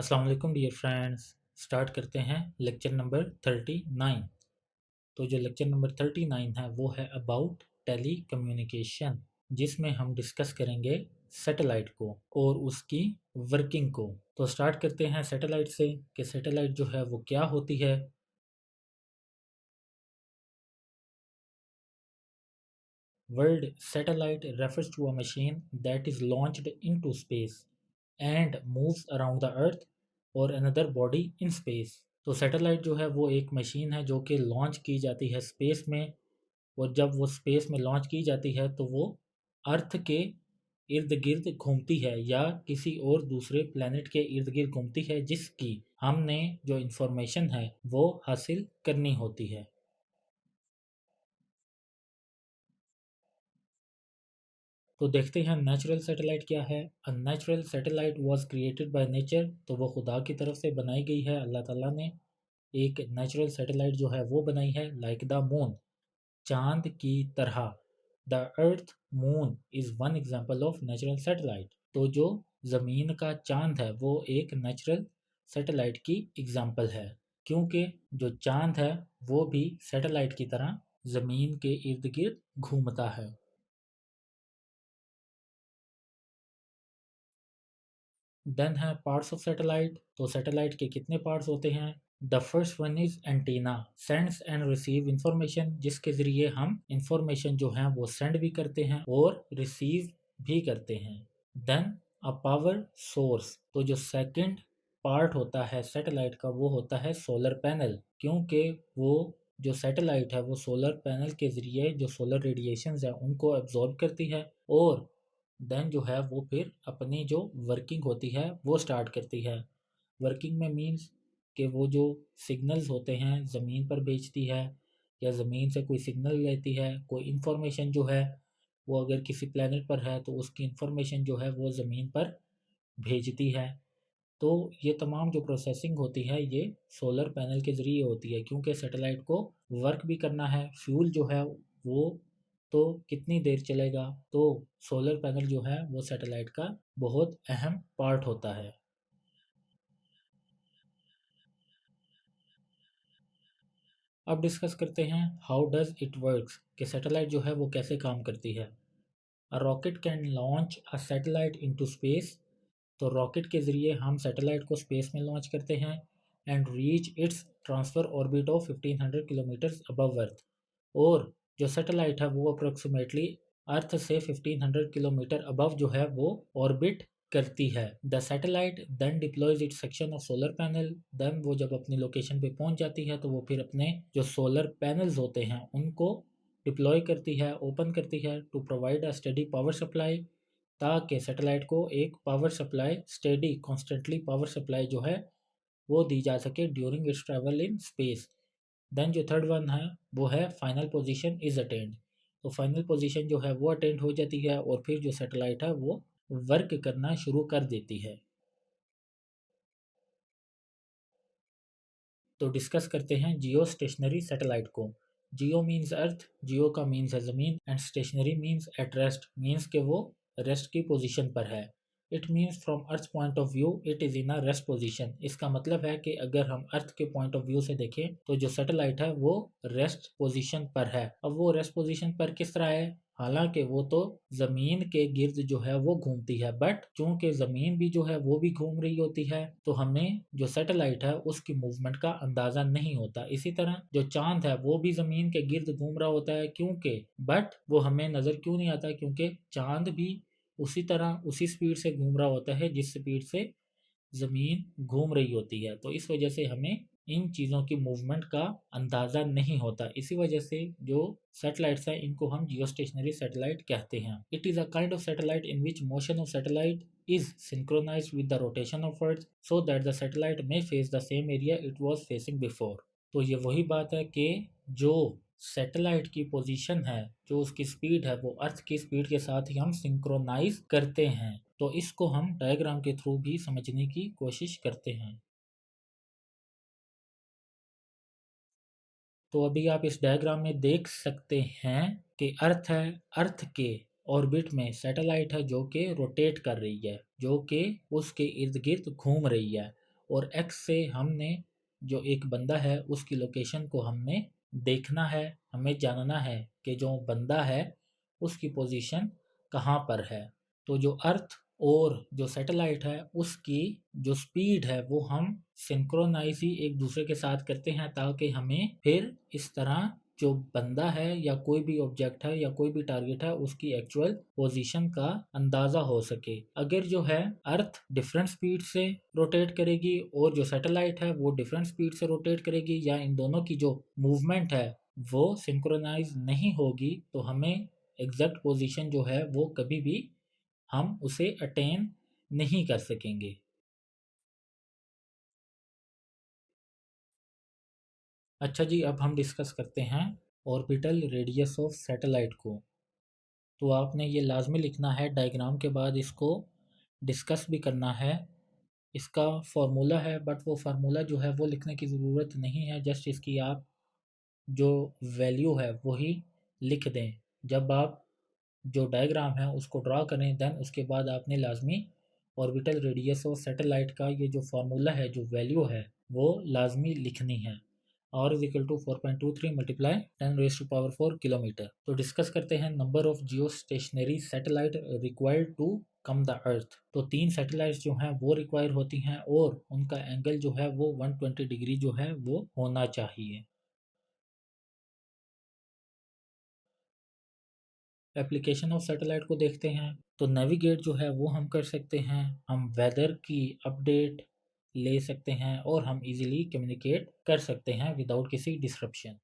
अस्सलाम वालेकुम dear friends. Start करते हैं लेक्चर नंबर 39। तो जो लेक्चर नंबर 39 है वो है अबाउट टेली कम्युनिकेशन, जिसमें हम डिस्कस करेंगे सैटेलाइट को और उसकी वर्किंग को। तो स्टार्ट करते हैं सैटेलाइट से कि सैटेलाइट जो है वो क्या होती है। Word satellite refers to a machine that is launched into space and moves around the earth और अनदर बॉडी इन स्पेस। तो सैटेलाइट जो है वो एक मशीन है जो कि लॉन्च की जाती है स्पेस में, और जब वो स्पेस में लॉन्च की जाती है तो वो अर्थ के इर्द गिर्द घूमती है या किसी और दूसरे प्लेनेट के इर्द गिर्द घूमती है, जिसकी हमने जो इंफॉर्मेशन है वो हासिल करनी होती है। तो देखते हैं नेचुरल सैटेलाइट क्या है। A natural satellite was created by nature, तो वो खुदा की तरफ से बनाई गई है, अल्लाह ताला ने एक नेचुरल सैटेलाइट जो है वो बनाई है। लाइक द मून, चांद की तरह। The earth moon is one example of natural satellite. तो जो ज़मीन का चांद है वो एक नेचुरल सैटेलाइट की एग्जाम्पल है, क्योंकि जो चांद है वो भी सैटेलाइट की तरह ज़मीन के इर्द गिर्द घूमता है। देन है पार्ट्स ऑफ सैटेलाइट। तो सैटेलाइट के कितने पार्ट्स होते हैं। The first one is antenna, sends and receive information, जिसके ज़रिए हम इंफॉर्मेशन जो है वो सेंड भी करते हैं और रिसीव भी करते हैं। देन अ पावर सोर्स, तो जो सेकंड पार्ट होता है सैटेलाइट का वो होता है सोलर पैनल, क्योंकि वो जो सैटेलाइट है वो सोलर पैनल के ज़रिए जो सोलर रेडिएशंस है उनको एब्जॉर्ब करती है, और देन जो है वो फिर अपनी जो वर्किंग होती है वो स्टार्ट करती है। वर्किंग में मीन्स कि वो जो सिग्नल्स होते हैं ज़मीन पर भेजती है, या ज़मीन से कोई सिग्नल लेती है, कोई इन्फॉर्मेशन जो है वो अगर किसी प्लेनेट पर है तो उसकी इन्फॉर्मेशन जो है वो ज़मीन पर भेजती है। तो ये तमाम जो प्रोसेसिंग होती है ये सोलर पैनल के ज़रिए होती है, क्योंकि सैटेलाइट को वर्क भी करना है। फ्यूल जो है वो तो कितनी देर चलेगा, तो सोलर पैनल जो है वो सैटेलाइट का बहुत अहम पार्ट होता है। अब डिस्कस करते हैं हाउ डज इट वर्क्स, कि सैटेलाइट जो है वो कैसे काम करती है। A rocket can launch a satellite into space, तो रॉकेट के ज़रिए हम सैटेलाइट को स्पेस में लॉन्च करते हैं। And reach its transfer orbit of 1500 kilometres above earth, और जो सैटेलाइट है वो अप्रोक्सीमेटली अर्थ से 1500 किलोमीटर अबव जो है वो ऑर्बिट करती है। The satellite then deploys it section of solar panel, then वो जब अपनी लोकेशन पे पहुंच जाती है तो वो फिर अपने जो सोलर पैनल्स होते हैं उनको डिप्लॉय करती है, ओपन करती है, to provide a study power supply, ताकि सैटेलाइट को एक power supply, steady constantly power supply जो है वो दी जा सके during its travel in space. Then जो थर्ड वन है वो है फाइनल पोजीशन इज अटेंड, तो फाइनल पोजीशन जो है वो अटेंड हो जाती है और फिर जो सैटेलाइट है वो वर्क करना शुरू कर देती है। तो डिस्कस करते हैं जियो स्टेशनरी सैटेलाइट को। जियो मीन्स अर्थ, जियो का मीन्स है ज़मीन, and stationary means at rest, means के वो रेस्ट की पोजीशन पर है। It means from earth point of view it is in a rest position, इसका मतलब है कि अगर हम अर्थ के पॉइंट ऑफ व्यू से देखें तो जो सैटेलाइट है वो रेस्ट पोजीशन पर है। अब वो रेस्ट पोजीशन पर किस तरह है, हालांकि वो तो ज़मीन के गिर्द जो है वो घूमती है, बट चूंकि ज़मीन भी जो है वो भी घूम रही होती है तो हमें जो सैटेलाइट है उसकी मूवमेंट का अंदाज़ा नहीं होता। इसी तरह जो चांद है वो भी ज़मीन के गिर्द घूम रहा होता है, क्योंकि बट वो हमें नज़र क्यों नहीं आता, क्योंकि चांद भी उसी तरह उसी स्पीड से घूम रहा होता है जिस स्पीड से ज़मीन घूम रही होती है। तो इस वजह से हमें इन चीज़ों की मूवमेंट का अंदाज़ा नहीं होता। इसी वजह से जो सैटेलाइट्स हैं इनको हम जियो स्टेशनरी सैटेलाइट कहते हैं। It is a kind of satellite in which motion of satellite is synchronized with the rotation of Earth so that the satellite may face the same area it was facing before। तो ये वही बात है कि जो satellite की position है, जो उसकी स्पीड है वो अर्थ की स्पीड के साथ ही हम सिंक्रोनाइज करते हैं। तो इसको हम डायग्राम के थ्रू भी समझने की कोशिश करते हैं। तो अभी आप इस डायग्राम में देख सकते हैं कि अर्थ है, अर्थ के ऑर्बिट में सैटेलाइट है जो कि रोटेट कर रही है, जो कि उसके इर्द गिर्द घूम रही है, और एक्स से हमने जो एक बंदा है उसकी लोकेशन को हमने देखना है, हमें जानना है कि जो बंदा है उसकी पोजीशन कहाँ पर है। तो जो अर्थ और जो सैटेलाइट है उसकी जो स्पीड है वो हम सिंक्रोनाइज ही एक दूसरे के साथ करते हैं, ताकि हमें फिर इस तरह जो बंदा है या कोई भी ऑब्जेक्ट है या कोई भी टारगेट है उसकी एक्चुअल पोजीशन का अंदाज़ा हो सके। अगर जो है अर्थ डिफरेंट स्पीड से रोटेट करेगी और जो सैटेलाइट है वो डिफरेंट स्पीड से रोटेट करेगी, या इन दोनों की जो मूवमेंट है वो सिंक्रोनाइज नहीं होगी, तो हमें एग्जैक्ट पोजीशन जो है वो कभी भी हम उसे अटेन नहीं कर सकेंगे। अच्छा जी, अब हम डिस्कस करते हैं ऑर्बिटल रेडियस ऑफ सैटेलाइट को। तो आपने ये लाजमी लिखना है, डायग्राम के बाद इसको डिस्कस भी करना है। इसका फार्मूला है, बट वो फार्मूला जो है वो लिखने की ज़रूरत नहीं है, जस्ट इसकी आप जो वैल्यू है वही लिख दें। जब आप जो डायग्राम है उसको ड्रा करें, देन उसके बाद आपने लाजमी ऑर्बिटल रेडियस ऑफ सैटेलाइट का ये जो फार्मूला है, जो वैल्यू है, वो लाजमी लिखनी है। और is equal to 4.23 multiply 10⁻⁴ kilometre. तो डिस्कस करते हैं number of geostationary satellite required to come the earth. तो 3 सैटेलाइट्स जो हैं वो रिक्वायर होती हैं और उनका एंगल जो है वो 120 डिग्री जो है वो होना चाहिए। एप्लीकेशन ऑफ सैटेलाइट को देखते हैं। तो नेविगेट जो है वो हम कर सकते हैं, हम वेदर की अपडेट ले सकते हैं और हम इजीली कम्युनिकेट कर सकते हैं विदाउट किसी डिस्ट्रप्शन।